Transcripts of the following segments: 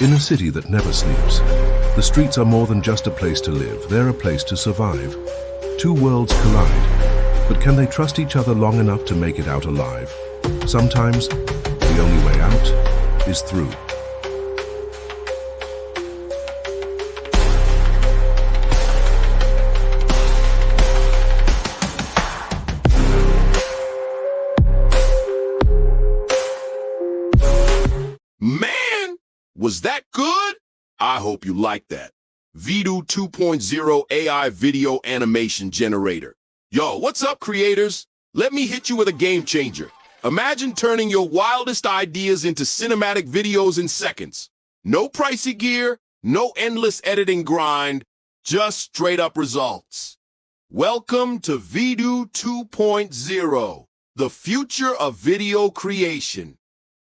In a city that never sleeps, the streets are more than just a place to live, they're a place to survive. Two worlds collide, but can they trust each other long enough to make it out alive? Sometimes, the only way out is through. Man, was that good? I hope you like that. VIDU 2.0 AI video animation generator. Yo, what's up, creators? Let me hit you with a game changer. Imagine turning your wildest ideas into cinematic videos in seconds. No pricey gear, no endless editing grind, just straight up results. Welcome to VIDU 2.0, the future of video creation.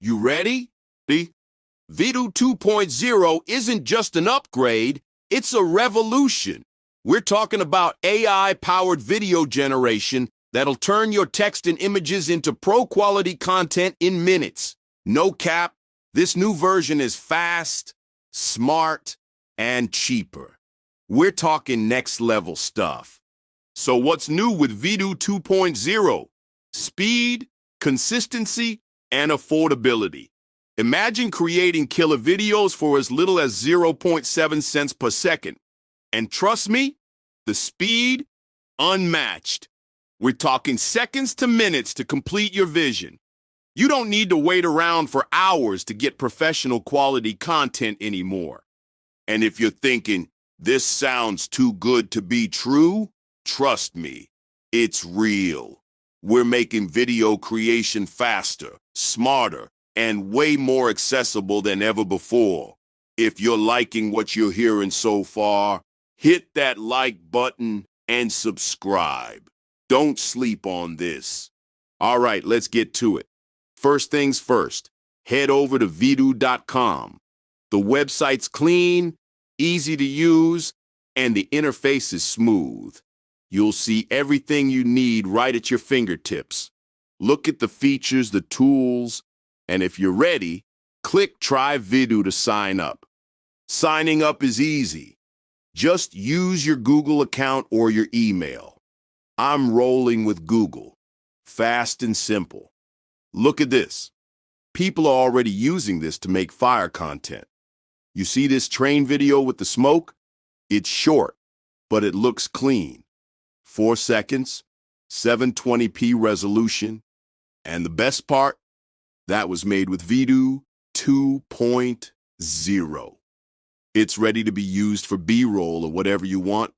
You ready? VIDU 2.0 isn't just an upgrade, it's a revolution. We're talking about AI-powered video generation that'll turn your text and images into pro-quality content in minutes. No cap, this new version is fast, smart, and cheaper. We're talking next-level stuff. So what's new with VIDU 2.0? Speed, consistency, and affordability. Imagine creating killer videos for as little as 0.7 cents per second. And trust me, the speed, unmatched. We're talking seconds to minutes to complete your vision. You don't need to wait around for hours to get professional quality content anymore. And if you're thinking, this sounds too good to be true, trust me, it's real. We're making video creation faster, smarter, and way more accessible than ever before. If you're liking what you're hearing so far, hit that like button and subscribe. Don't sleep on this. All right, let's get to it. First things first, head over to VIDU.com. The website's clean, easy to use, and the interface is smooth. You'll see everything you need right at your fingertips. Look at the features, the tools, and if you're ready, click Try VIDU to sign up. Signing up is easy. Just use your Google account or your email. I'm rolling with Google. Fast and simple. Look at this. People are already using this to make fire content. You see this train video with the smoke? It's short, but it looks clean. 4 seconds, 720p resolution, and the best part? That was made with VIDU 2.0. It's ready to be used for B-roll or whatever you want.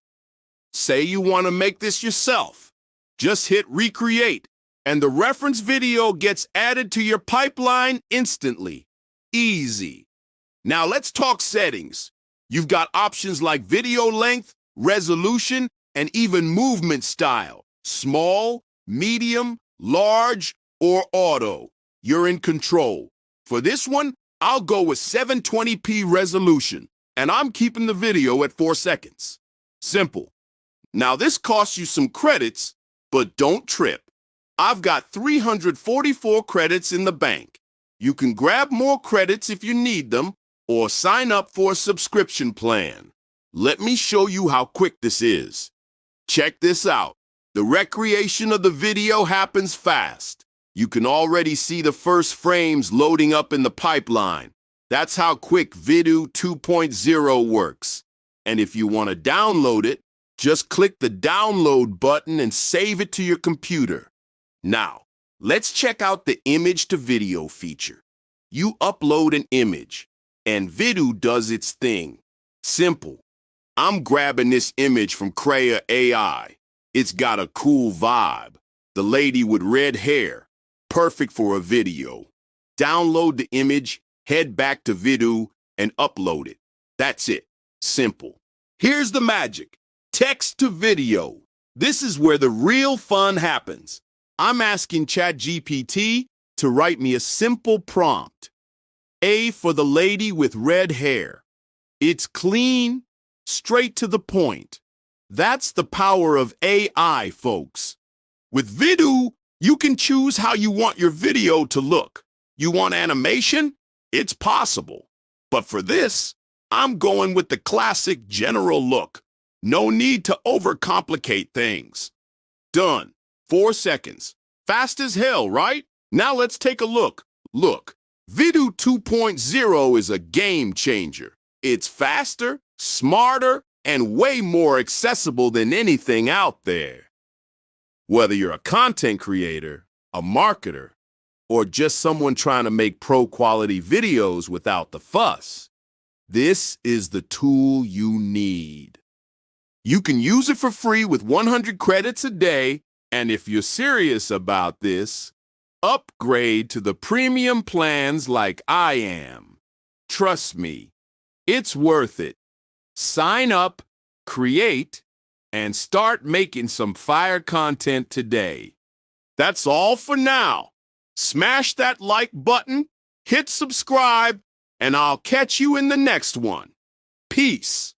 Say you want to make this yourself. Just hit recreate, and the reference video gets added to your pipeline instantly. Easy. Now let's talk settings. You've got options like video length, resolution, and even movement style. Small, medium, large, or auto. You're in control. For this one, I'll go with 720p resolution, and I'm keeping the video at 4 seconds. Simple. Now this costs you some credits, but don't trip. I've got 344 credits in the bank. You can grab more credits if you need them, or sign up for a subscription plan. Let me show you how quick this is. Check this out. The recreation of the video happens fast. You can already see the first frames loading up in the pipeline. That's how quick VIDU 2.0 works. And if you want to download it, just click the download button and save it to your computer. Now, let's check out the image to video feature. You upload an image, and VIDU does its thing. Simple. I'm grabbing this image from Craya AI. It's got a cool vibe. The lady with red hair. Perfect for a video. Download the image, head back to VIDU, and upload it. That's it. Simple. Here's the magic. Text to video. This is where the real fun happens. I'm asking ChatGPT to write me a simple prompt. A for the lady with red hair. It's clean, straight to the point. That's the power of AI, folks. With VIDU, you can choose how you want your video to look. You want animation? It's possible. But for this, I'm going with the classic general look. No need to overcomplicate things. Done. 4 seconds. Fast as hell, right? Now let's take a look. Look, VIDU 2.0 is a game changer. It's faster, smarter, and way more accessible than anything out there. Whether you're a content creator, a marketer, or just someone trying to make pro-quality videos without the fuss, this is the tool you need. You can use it for free with 100 credits a day, and if you're serious about this, upgrade to the premium plans like I am. Trust me, it's worth it. Sign up, create, and start making some fire content today. That's all for now. Smash that like button, hit subscribe, and I'll catch you in the next one. Peace.